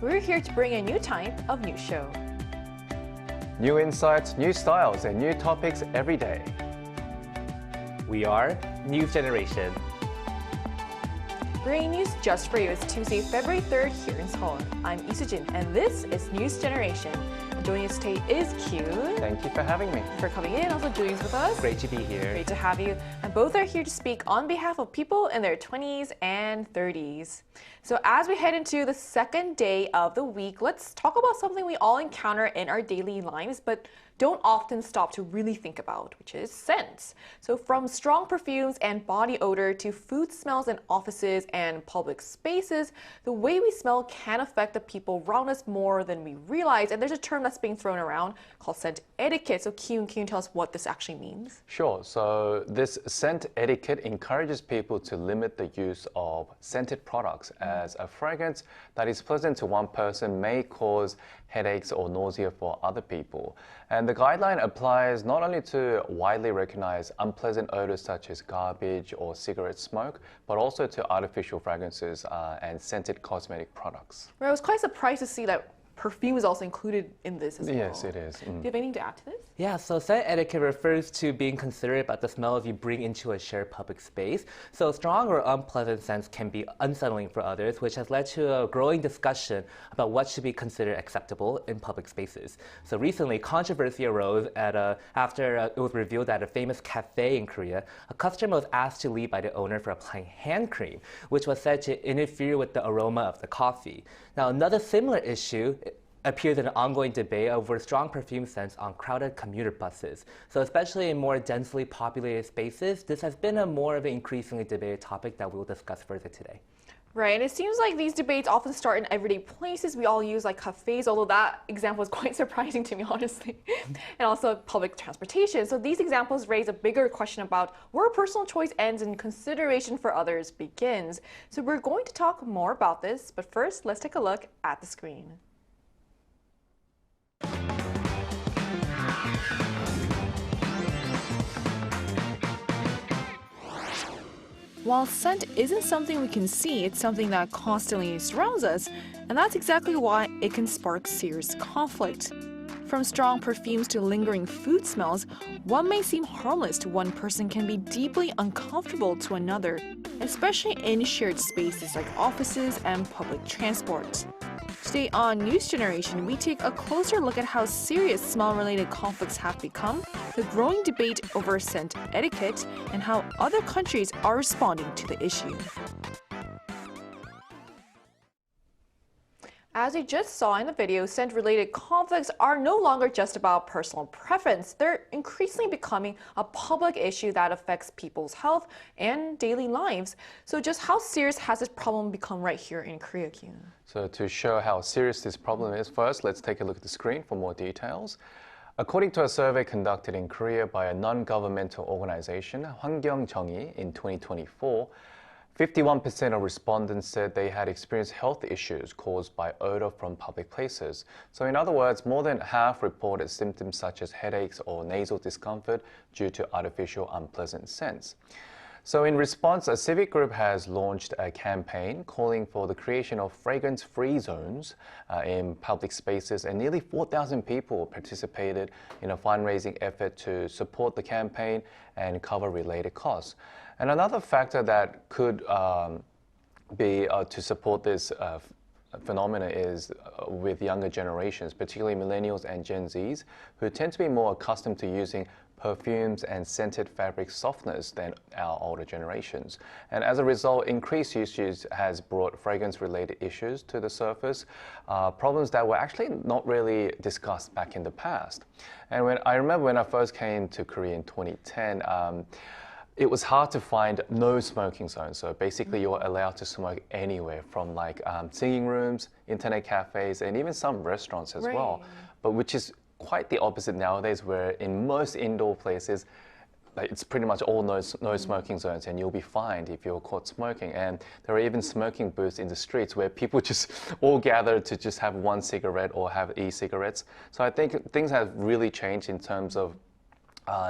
We're here to bring a new type of news show. New insights, new styles, and new topics every day. We are News Generation. Bringing news just for you. It's Tuesday, February 3rd here in Seoul. I'm Isujin, and this is News Generation. And joining us today is Q. Thank you for having me. For coming in, also doing this with us. Great to be here. Great to have you. And both are here to speak on behalf of people in their 20s and 30s. So as we head into the second day of the week, let's talk about something we all encounter in our daily lives, but don't often stop to really think about, which is scents. So from strong perfumes and body odor to food smells in offices and public spaces, the way we smell can affect the people around us more than we realize. And there's a term that's being thrown around called scent etiquette. So Kyun, can you tell us what this actually means? Sure. So this scent etiquette encourages people to limit the use of scented products, as a fragrance that is pleasant to one person may cause headaches or nausea for other people. And the guideline applies not only to widely recognized unpleasant odors such as garbage or cigarette smoke, but also to artificial fragrances and scented cosmetic products. I was quite surprised to see that perfume is also included in this as well. Yes, it is. Do you have anything to add to this? Yeah, so scent etiquette refers to being considerate about the smells you bring into a shared public space. So strong or unpleasant scents can be unsettling for others, which has led to a growing discussion about what should be considered acceptable in public spaces. So recently, controversy arose after it was revealed at a famous cafe in Korea. A customer was asked to leave by the owner for applying hand cream, which was said to interfere with the aroma of the coffee. Now, another similar issue appears in an ongoing debate over strong perfume scents on crowded commuter buses. So especially in more densely populated spaces, this has been a more of an increasingly debated topic that we'll discuss further today. Right, and it seems like these debates often start in everyday places we all use, like cafes, although that example is quite surprising to me, honestly, and also public transportation. So these examples raise a bigger question about where personal choice ends and consideration for others begins. So we're going to talk more about this, but first, let's take a look at the screen. While scent isn't something we can see, it's something that constantly surrounds us, and that's exactly why it can spark serious conflict. From strong perfumes to lingering food smells, what may seem harmless to one person can be deeply uncomfortable to another, especially in shared spaces like offices and public transport. Today on News Generation, we take a closer look at how serious smell-related conflicts have become, the growing debate over scent etiquette, and how other countries are responding to the issue. As we just saw in the video, scent-related conflicts are no longer just about personal preference. They're increasingly becoming a public issue that affects people's health and daily lives. So just how serious has this problem become right here in Korea, Kyun? So to show how serious this problem is, first let's take a look at the screen for more details. According to a survey conducted in Korea by a non-governmental organization, 환경정의, in 2024, 51% of respondents said they had experienced health issues caused by odor from public places. So in other words, more than half reported symptoms such as headaches or nasal discomfort due to artificial unpleasant scents. So in response, a civic group has launched a campaign calling for the creation of fragrance-free zones in public spaces, and nearly 4,000 people participated in a fundraising effort to support the campaign and cover related costs. And another factor that could be to support this phenomena is with younger generations, particularly millennials and Gen Zs, who tend to be more accustomed to using perfumes and scented fabric softeners than our older generations. And as a result, increased usage has brought fragrance-related issues to the surface, problems that were actually not really discussed back in the past. And I remember when I first came to Korea in 2010, it was hard to find no smoking zones. So basically you're allowed to smoke anywhere from like singing rooms, internet cafes, and even some restaurants as well. But which is quite the opposite nowadays, where in most indoor places, it's pretty much all no smoking zones, and you'll be fined if you're caught smoking. And there are even smoking booths in the streets where people just all gather to just have one cigarette or have e-cigarettes. So I think things have really changed in terms of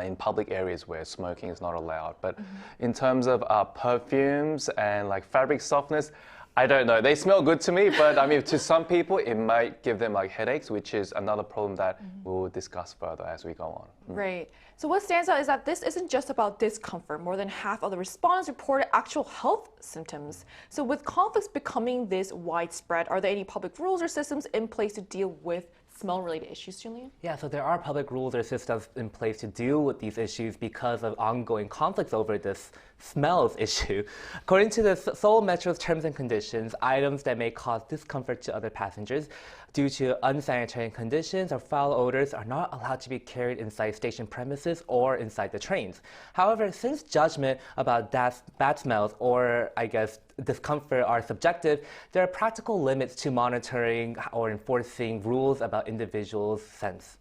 in public areas where smoking is not allowed. But in terms of perfumes and like fabric softness, I don't know. They smell good to me, but I mean, to some people, it might give them like headaches, which is another problem that we'll discuss further as we go on. Right. So what stands out is that this isn't just about discomfort. More than half of the respondents reported actual health symptoms. So with conflicts becoming this widespread, are there any public rules or systems in place to deal with smell-related issues, Julian? Yeah, so there are public rules or systems in place to deal with these issues because of ongoing conflicts over this smells issue. According to the Seoul Metro's terms and conditions, items that may cause discomfort to other passengers due to unsanitary conditions or foul odors are not allowed to be carried inside station premises or inside the trains. However, since judgment about bad smells or, I guess, discomfort are subjective, there are practical limits to monitoring or enforcing rules about individuals' scents.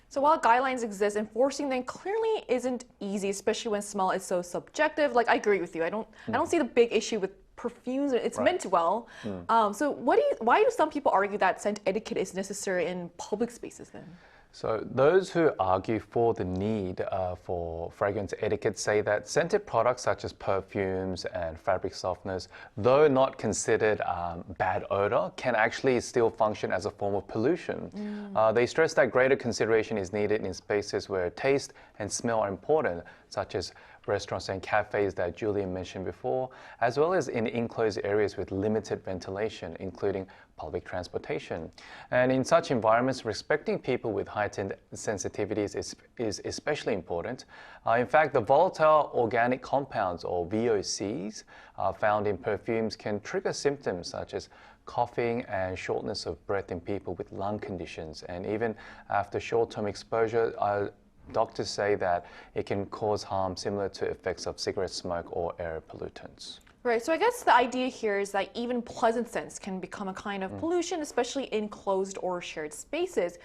So while guidelines exist, enforcing them clearly isn't easy, especially when smell is so subjective. Like, I agree with you. I don't see the big issue with perfumes. It's meant well. So why do some people argue that scent etiquette is necessary in public spaces then? So those who argue for the need for fragrance etiquette say that scented products such as perfumes and fabric softeners, though not considered bad odor, can actually still function as a form of pollution. They stress that greater consideration is needed in spaces where taste and smell are important, such as restaurants and cafes that Julian mentioned before, as well as in enclosed areas with limited ventilation, including public transportation. And in such environments, respecting people with heightened sensitivities is especially important. In fact, the volatile organic compounds, or VOCs, found in perfumes can trigger symptoms such as coughing and shortness of breath in people with lung conditions. And even after short-term exposure, doctors say that it can cause harm similar to effects of cigarette smoke or air pollutants. Right, so I guess the idea here is that even pleasant scents can become a kind of pollution, especially in closed or shared spaces.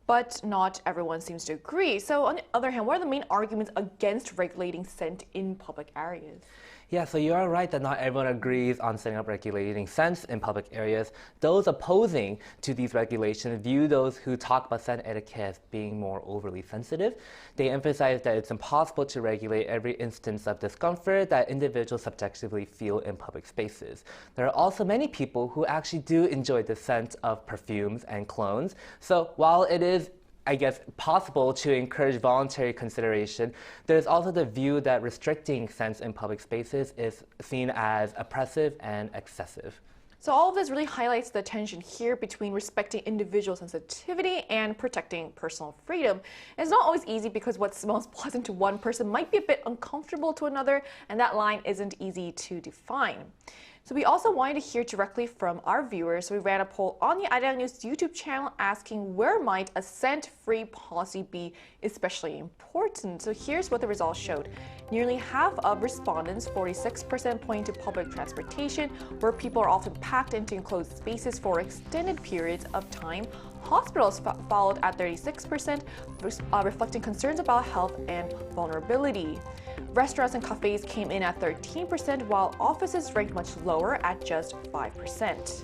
But not everyone seems to agree. So on the other hand, what are the main arguments against regulating scent in public areas? Yeah, so you are right that not everyone agrees on setting up regulating scents in public areas. Those opposing to these regulations view those who talk about scent etiquette as being more overly sensitive. They emphasize that it's impossible to regulate every instance of discomfort that individuals subjectively feel in public spaces. There are also many people who actually do enjoy the scent of perfumes and colognes. So while it is I guess, possible to encourage voluntary consideration, there's also the view that restricting scents in public spaces is seen as oppressive and excessive. So all of this really highlights the tension here between respecting individual sensitivity and protecting personal freedom. It's not always easy because what smells pleasant to one person might be a bit uncomfortable to another, and that line isn't easy to define. So we also wanted to hear directly from our viewers. So we ran a poll on the IDL News YouTube channel asking where might a scent-free policy be especially important. So here's what the results showed. Nearly half of respondents, 46%, point to public transportation, where people are often packed into enclosed spaces for extended periods of time. Hospitals followed at 36%, reflecting concerns about health and vulnerability. Restaurants and cafes came in at 13%, while offices ranked much lower at just 5%.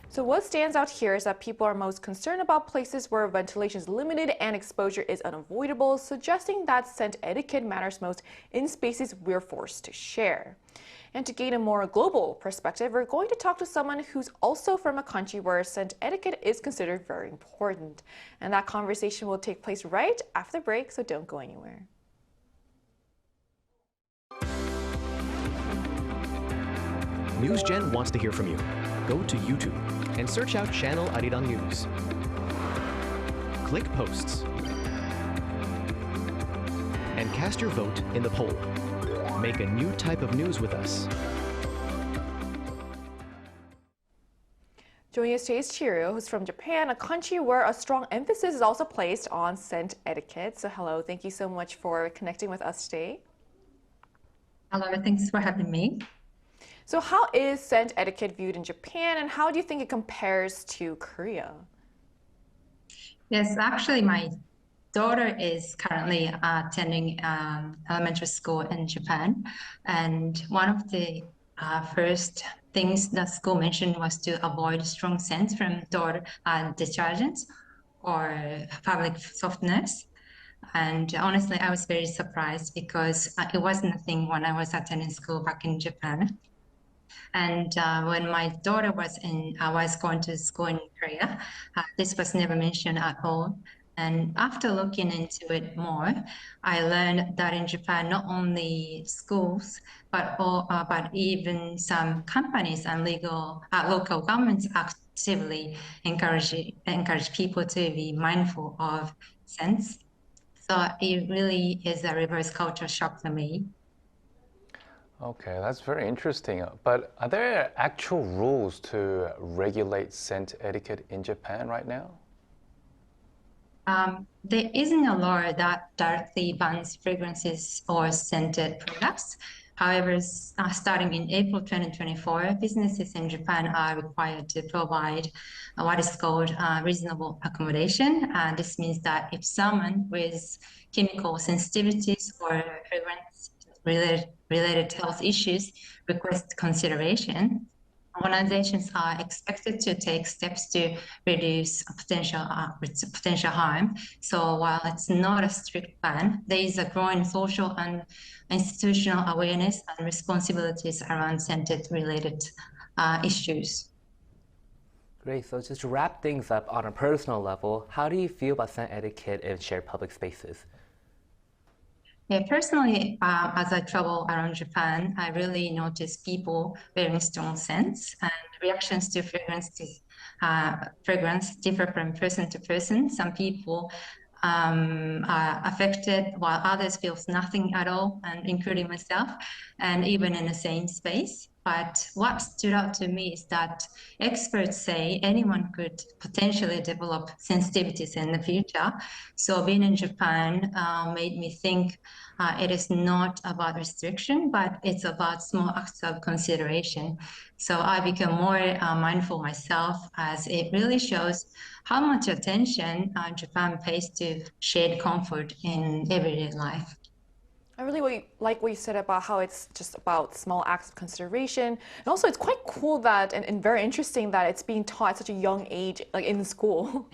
So what stands out here is that people are most concerned about places where ventilation is limited and exposure is unavoidable, suggesting that scent etiquette matters most in spaces we're forced to share. And to gain a more global perspective, we're going to talk to someone who's also from a country where scent etiquette is considered very important. And that conversation will take place right after the break, so don't go anywhere. NewsGen wants to hear from you. Go to YouTube and search out Channel Arirang News. Click Posts and cast your vote in the poll. Make a new type of news with us. Joining us today is Chiro, who's from Japan, a country where a strong emphasis is also placed on scent etiquette. So hello, thank you so much for connecting with us today. Hello, thanks for having me. So how is scent etiquette viewed in Japan, and how do you think it compares to Korea? Yes, actually, my daughter is currently attending elementary school in Japan, and one of the first things the school mentioned was to avoid strong scents from door detergents or fabric softeners. And honestly, I was very surprised because it wasn't a thing when I was attending school back in Japan. And when my daughter was going to school in Korea, this was never mentioned at all. And after looking into it more, I learned that in Japan, not only schools, but even some companies and local governments actively encourage people to be mindful of scents. So it really is a reverse culture shock to me. Okay, that's very interesting. But are there actual rules to regulate scent etiquette in Japan right now? There isn't a law that directly bans fragrances or scented products. However, starting in April 2024, businesses in Japan are required to provide what is called reasonable accommodation. This means that if someone with chemical sensitivities or fragrance-related health issues request consideration, organizations are expected to take steps to reduce potential harm. So while it's not a strict ban, there is a growing social and institutional awareness and responsibilities around scented-related issues. Great. So just to wrap things up on a personal level, how do you feel about scent etiquette in shared public spaces? Yeah, personally, as I travel around Japan, I really notice people wearing strong scents and reactions to fragrance differ from person to person. Some people are affected while others feels nothing at all, and including myself, and even in the same space. But what stood out to me is that experts say anyone could potentially develop sensitivities in the future. So being in Japan made me think it is not about restriction, but it's about small acts of consideration. So I become more mindful myself, as it really shows how much attention Japan pays to shared comfort in everyday life. I really like what you said about how it's just about small acts of consideration. And also, it's quite cool that, and very interesting that it's being taught at such a young age, like in school.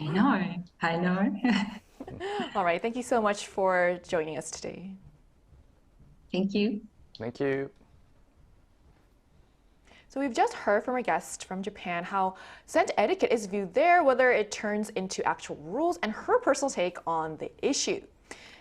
I know. All right, thank you so much for joining us today. Thank you. Thank you. So we've just heard from our guest from Japan how scent etiquette is viewed there, whether it turns into actual rules, and her personal take on the issue.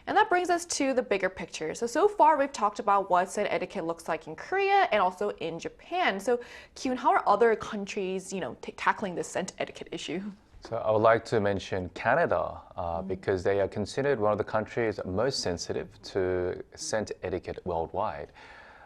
And that brings us to the bigger picture. So far we've talked about what scent etiquette looks like in Korea and also in Japan. So Kyun, how are other countries, tackling this scent etiquette issue? So I would like to mention Canada because they are considered one of the countries most sensitive to scent etiquette worldwide.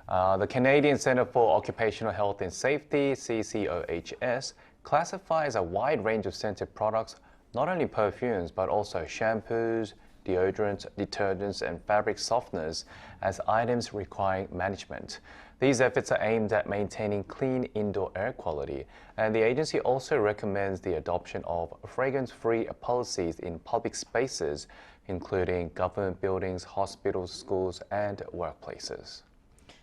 The Canadian Centre for Occupational Health and Safety, CCOHS, classifies a wide range of scented products, not only perfumes, but also shampoos, deodorants, detergents, and fabric softeners as items requiring management. These efforts are aimed at maintaining clean indoor air quality, and the agency also recommends the adoption of fragrance-free policies in public spaces, including government buildings, hospitals, schools, and workplaces.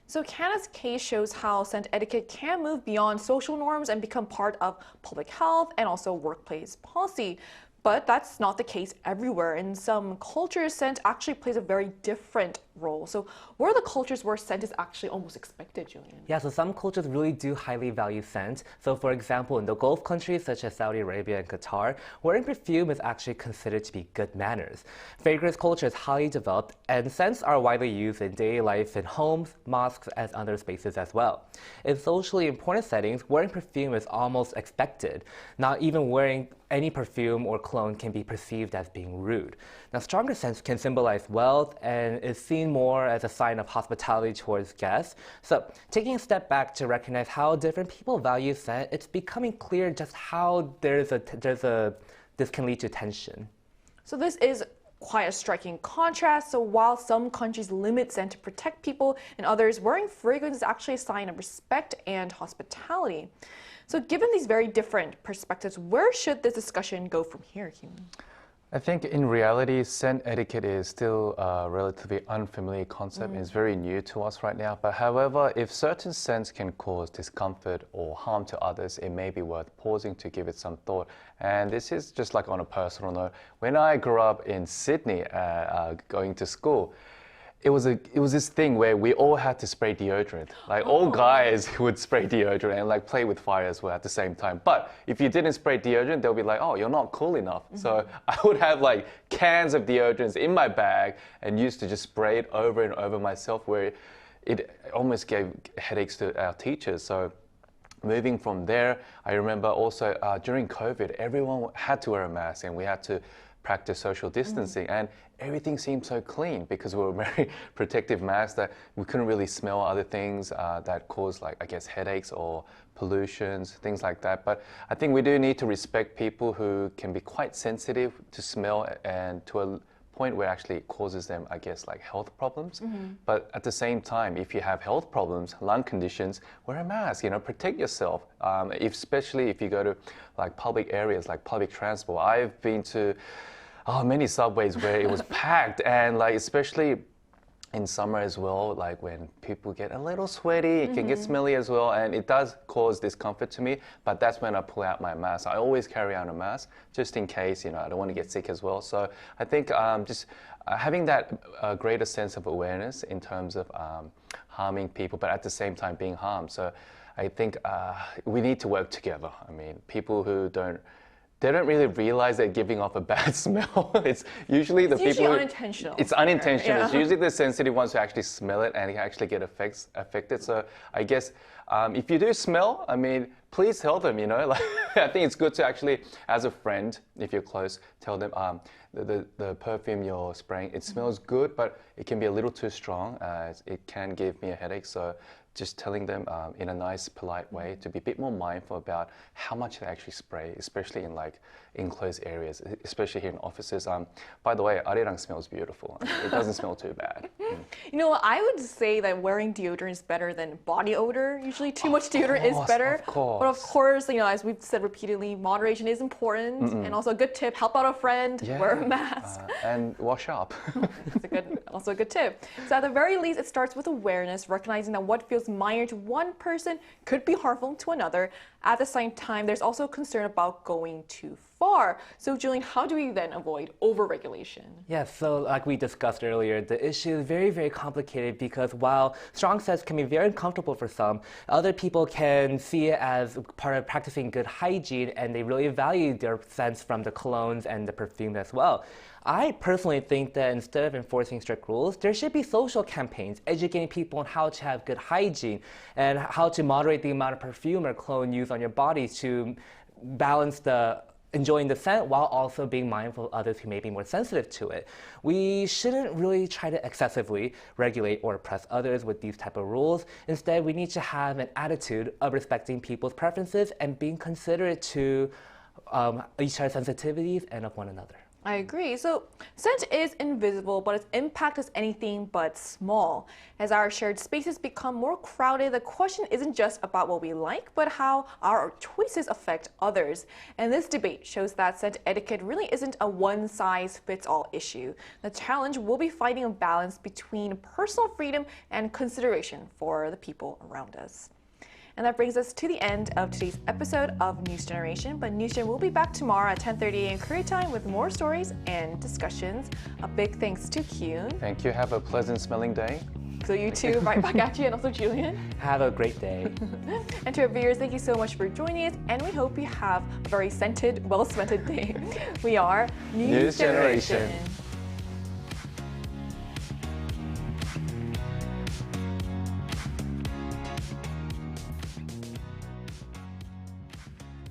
So Canada's case shows how scent etiquette can move beyond social norms and become part of public health and also workplace policy. But that's not the case everywhere. In some cultures, scent actually plays a very different role. So what are the cultures where scent is actually almost expected, Julian? Yeah, so some cultures really do highly value scent. So for example, in the Gulf countries such as Saudi Arabia and Qatar, wearing perfume is actually considered to be good manners. Fragrance culture is highly developed, and scents are widely used in daily life in homes, mosques, and other spaces as well. In socially important settings, wearing perfume is almost expected. Not even wearing any perfume or cologne can be perceived as being rude. Now, stronger scents can symbolize wealth and is seen more as a sign of hospitality towards guests. So, taking a step back to recognize how different people value scent, it's becoming clear just how this can lead to tension. So this is quite a striking contrast. So while some countries limit scent to protect people, in others, wearing fragrance is actually a sign of respect and hospitality. So given these very different perspectives, where should this discussion go from here, Kyun? I think in reality, scent etiquette is still a relatively unfamiliar concept and it's very new to us right now. But however, if certain scents can cause discomfort or harm to others, it may be worth pausing to give it some thought. And this is just like on a personal note. When I grew up in Sydney, going to school, it was this thing where we all had to spray deodorant. Like all guys would spray deodorant and like play with fire as well at the same time. But if you didn't spray deodorant, they'll be like, oh, you're not cool enough. So I would have like cans of deodorants in my bag and used to just spray it over and over myself, where it almost gave headaches to our teachers. So moving from there, I remember also during COVID, everyone had to wear a mask and we had to practice social distancing, and everything seemed so clean because we were wearing protective masks that we couldn't really smell other things that cause, like, I guess, headaches or pollutions, things like that. But I think we do need to respect people who can be quite sensitive to smell, and to a point where actually it causes them, I guess, like health problems. But at the same time, if you have health problems, lung conditions, wear a mask, protect yourself. Especially if you go to like public areas, like public transport. I've been to many subways where it was packed, and like especially in summer as well, like when people get a little sweaty, it can get smelly as well, and it does cause discomfort to me. But that's when I pull out my mask. I always carry out a mask just in case, I don't want to get sick as well. So I think just having that greater sense of awareness in terms of harming people, but at the same time being harmed. So I think we need to work together. I mean, people who they don't really realize they're giving off a bad smell. It's usually the people who... unintentional. It's unintentional. Yeah. It's usually the sensitive ones who actually smell it and actually get affected. So I guess if you do smell, I mean, please tell them, Like, I think it's good to actually, as a friend, if you're close, tell them the perfume you're spraying, it smells good, but it can be a little too strong. It can give me a headache. So just telling them in a nice, polite way to be a bit more mindful about how much they actually spray, especially in like enclosed areas, especially here in offices. By the way, arirang smells beautiful. It doesn't smell too bad. I would say that wearing deodorant is better than body odor. Usually too much deodorant is better. Of course. But of course, as we've said repeatedly, moderation is important. And also a good tip, help out a friend, wear a mask. And wash up. That's also a good tip. So at the very least, it starts with awareness, recognizing that what feels minor to one person could be harmful to another. At the same time, there's also concern about going too far. So Julian, how do we then avoid overregulation? Yes, so like we discussed earlier, the issue is very, very complicated because while strong scents can be very uncomfortable for some, other people can see it as part of practicing good hygiene, and they really value their scents from the colognes and the perfume as well. I personally think that instead of enforcing strict rules, there should be social campaigns educating people on how to have good hygiene and how to moderate the amount of perfume or cologne used on your body to balance enjoying the scent while also being mindful of others who may be more sensitive to it. We shouldn't really try to excessively regulate or oppress others with these type of rules. Instead, we need to have an attitude of respecting people's preferences and being considerate to each other's sensitivities and of one another. I agree. So scent is invisible, but its impact is anything but small. As our shared spaces become more crowded, the question isn't just about what we like, but how our choices affect others. And this debate shows that scent etiquette really isn't a one-size-fits-all issue. The challenge will be finding a balance between personal freedom and consideration for the people around us. And that brings us to the end of today's episode of News Generation. But News Gen will be back tomorrow at 10:30 a.m. Korea time with more stories and discussions. A big thanks to Kyun. Thank you. Have a pleasant smelling day. So you too, right back at you, and also Julian. Have a great day. And to our viewers, thank you so much for joining us, and we hope you have a very scented, well-scented day. We are News Generation.